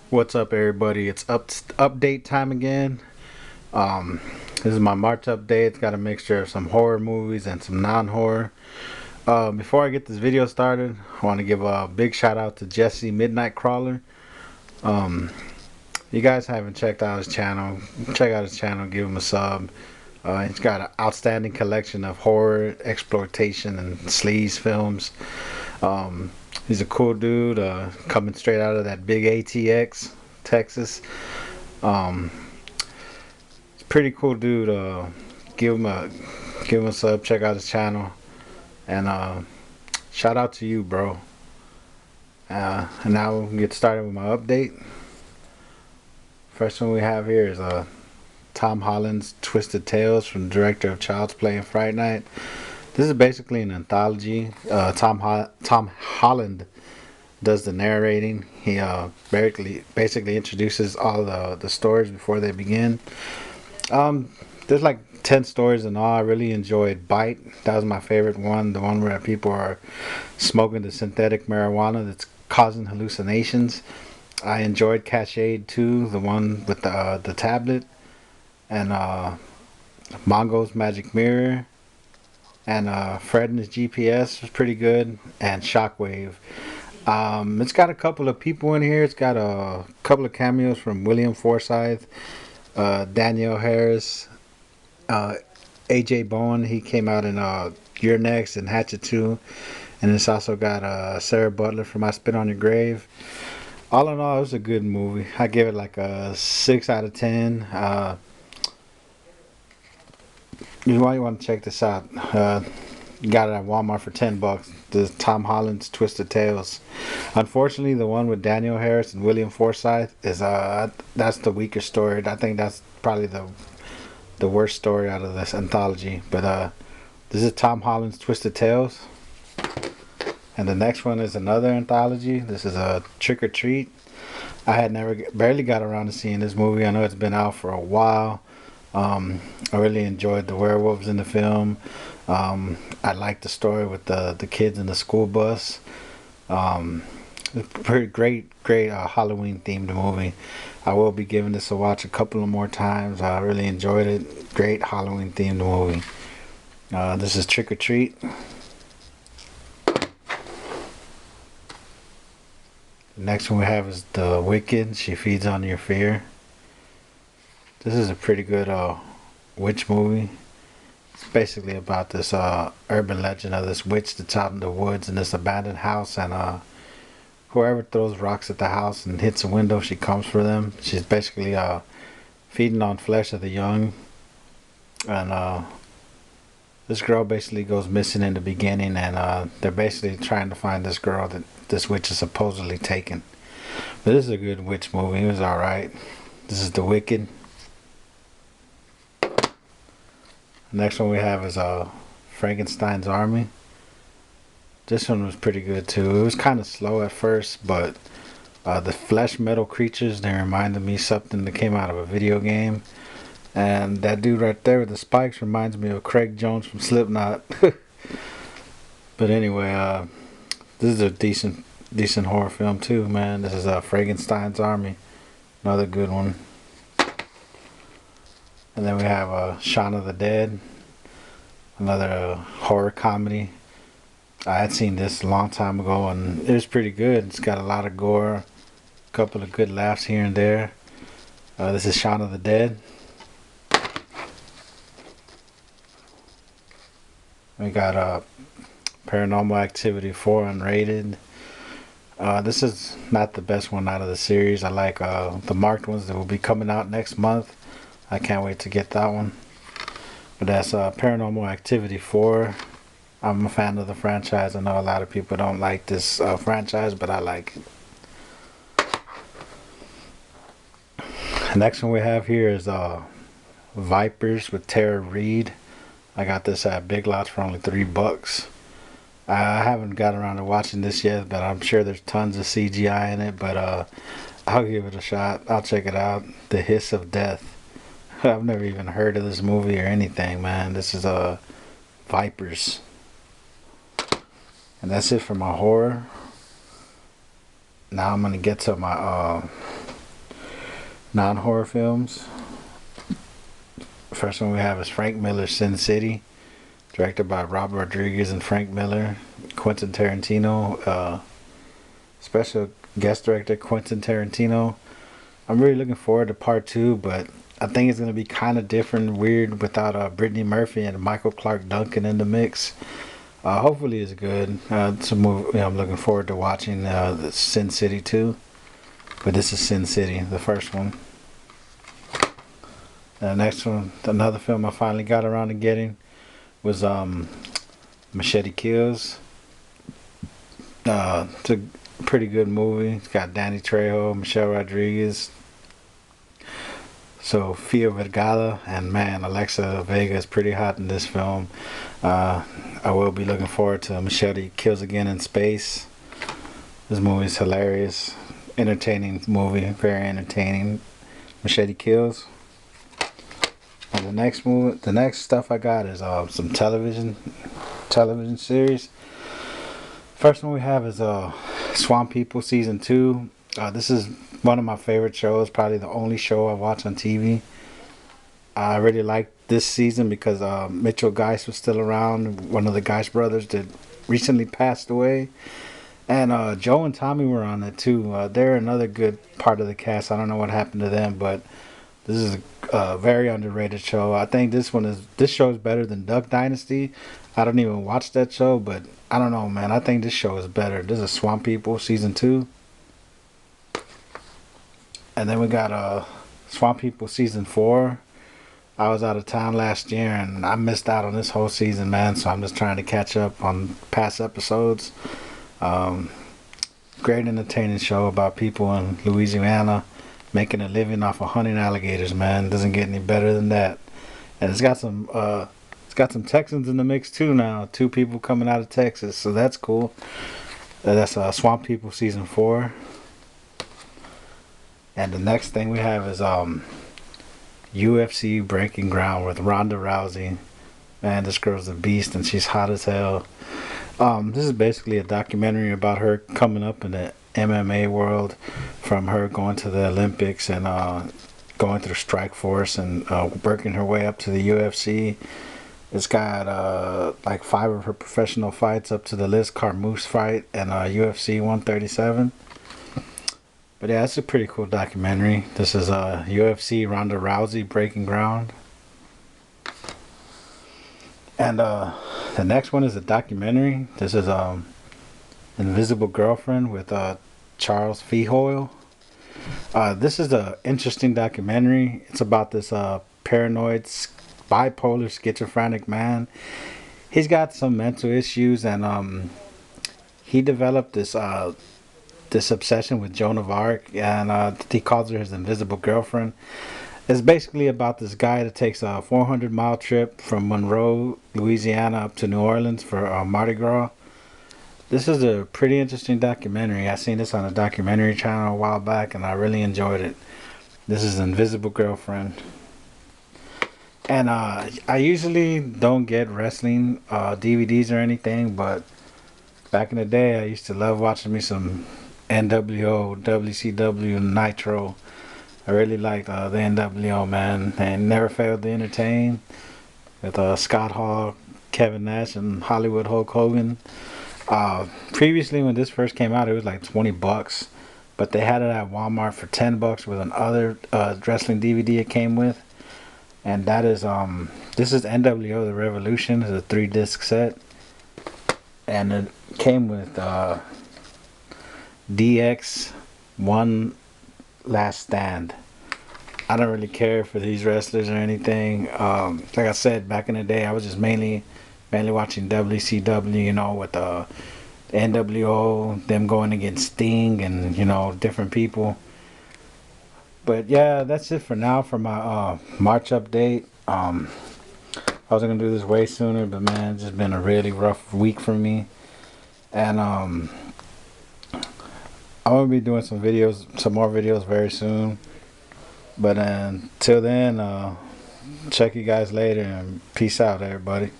What's up, everybody? It's update time again. This is my March update. It's got a mixture of some horror movies and some non-horror. Before I get this video started, I want to give a big shout out to Jesse Midnight Crawler. Um, you guys haven't checked out his channel, check out his channel. Give him a sub. He's got an outstanding collection of horror, exploitation, and sleaze films. Um, he's a cool dude, coming straight out of that big ATX, Texas. Um, Pretty cool dude. Give him a give him a sub. Check out his channel, and shout out to you, bro. And now we can get started with my update. First one we have here is Tom Holland's Twisted Tales from the director of Child's Play and Fright Night. This is basically an anthology. Tom Holland does the narrating. He basically introduces all the stories before they begin. Um, there's like 10 stories in all. I really enjoyed Bite. That was my favorite one. The one where people are smoking the synthetic marijuana that's causing hallucinations. I enjoyed Cashade too, the one with the tablet, and Mongo's Magic Mirror, and Fred and his GPS was pretty good, and Shockwave. It's got a couple of people in here. It's got a couple of cameos from William Forsythe, Danielle Harris, uh, AJ Bowen. He came out in You're Next and Hatchet 2. And it's also got Sarah Butler from I Spit on Your Grave. All in all, it was a good movie. I give it like a 6 out of 10. You might want to check this out. You got it at Walmart for $10. The Tom Holland's Twisted Tales. Unfortunately, the one with Daniel Harris and William Forsythe is that's the weaker story. I think that's probably the worst story out of this anthology. But this is Tom Holland's Twisted Tales, and the next one is another anthology. This is a Trick or Treat. I had barely got around to seeing this movie. I know it's been out for a while. I really enjoyed the werewolves in the film. I liked the story with the kids in the school bus. Um, Pretty great Halloween themed movie. I will be giving this a watch a couple of more times. I really enjoyed it. Great Halloween themed movie. This is Trick or Treat. The next one we have is The Wicked. She Feeds on Your Fear. This is a pretty good witch movie. It's basically about this urban legend of this witch that's out in the woods in this abandoned house, and whoever throws rocks at the house and hits a window, she comes for them. She's basically feeding on flesh of the young, and this girl basically goes missing in the beginning, and they're basically trying to find this girl that this witch is supposedly taken. But this is a good witch movie. It was all right. This is The Wicked. The next one we have is Frankenstein's Army. This one was pretty good too. It was kind of slow at first, but the flesh metal creatures, they reminded me something that came out of a video game. And that dude right there with the spikes reminds me of Craig Jones from Slipknot. But anyway, this is a decent horror film too, man. This is Frankenstein's Army, another good one. And then we have Shaun of the Dead, another horror comedy. I had seen this a long time ago, and it was pretty good. It's got a lot of gore, a couple of good laughs here and there. This is Shaun of the Dead. We got Paranormal Activity 4 unrated. This is not the best one out of the series. I like the marked ones that will be coming out next month. I can't wait to get that one. But that's Paranormal Activity 4. I'm a fan of the franchise. I know a lot of people don't like this franchise, but I like it. The next one we have here is Vipers with Tara Reid. I got this at Big Lots for only $3. I haven't got around to watching this yet, but I'm sure there's tons of CGI in it. But I'll give it a shot. I'll check it out. The Hiss of Death. I've never even heard of this movie or anything, man. This is Vipers. And that's it for my horror. Now I'm gonna get to my non-horror films. First one we have is Frank Miller's Sin City, directed by Robert Rodriguez and Frank Miller. Quentin Tarantino, special guest director Quentin Tarantino. I'm really looking forward to part two, but I think it's going to be kind of different, weird, without Brittany Murphy and Michael Clark Duncan in the mix. Hopefully it's good. It's a movie I'm looking forward to watching, the Sin City 2. But this is Sin City, the first one. The next one, another film I finally got around to getting, was Machete Kills. It's a pretty good movie. It's got Danny Trejo, Michelle Rodriguez, Sofia Vergara, and man, Alexa Vega is pretty hot in this film. I will be looking forward to Machete Kills Again in Space. This movie is hilarious, entertaining movie, very entertaining. Machete Kills. And the next stuff I got is some television series. First one we have is Swamp People Season 2. This is one of my favorite shows, probably the only show I watch on TV. I really like this season because Mitchell Geist was still around. One of the Geist brothers that recently passed away. And Joe and Tommy were on it too. They're another good part of the cast. I don't know what happened to them, but this is a very underrated show. I think this show is better than Duck Dynasty. I don't even watch that show, but I don't know, man. I think this show is better. This is Swamp People Season 2. And then we got Swamp People Season 4. I was out of town last year and I missed out on this whole season, man. So I'm just trying to catch up on past episodes. Great entertaining show about people in Louisiana making a living off of hunting alligators, man. Doesn't get any better than that. And it's got some Texans in the mix too now. 2 people coming out of Texas, so that's cool. That's Swamp People Season 4. And the next thing we have is UFC Breaking Ground with Ronda Rousey. Man, this girl's a beast and she's hot as hell. This is basically a documentary about her coming up in the MMA world, from her going to the Olympics and going through Strikeforce and working her way up to the UFC. It's got like 5 of her professional fights up to the Liz Carmouche fight and UFC 137. But yeah, it's a pretty cool documentary. This is UFC Ronda Rousey Breaking Ground. And the next one is a documentary. This is Invisible Girlfriend with Charles Feehoyle. This is an interesting documentary. It's about this paranoid, bipolar, schizophrenic man. He's got some mental issues, and he developed this obsession with Joan of Arc, and he calls her his invisible girlfriend. It's basically about this guy that takes a 400-mile trip from Monroe, Louisiana, up to New Orleans for Mardi Gras. This is a pretty interesting documentary. I seen this on a documentary channel a while back, and I really enjoyed it. This is Invisible Girlfriend. And I usually don't get wrestling DVDs or anything, but back in the day, I used to love watching me some NWO, WCW, Nitro. I really liked the NWO, man, and never failed to entertain with Scott Hall, Kevin Nash, and Hollywood Hulk Hogan. Previously, when this first came out, it was like $20, but they had it at Walmart for $10 with another wrestling DVD it came with, and that is this is NWO The Revolution. It's a 3-disc set, and it came with DX One Last Stand. I don't really care for these wrestlers or anything. Like I said, back in the day, I was just mainly watching WCW, you know, with the NWO, them going against Sting and, you know, different people. But yeah, that's it for now for my March update. I was gonna do this way sooner, but man, it's just been a really rough week for me. And I'm gonna be doing some more videos very soon. But until then, check you guys later and peace out, everybody.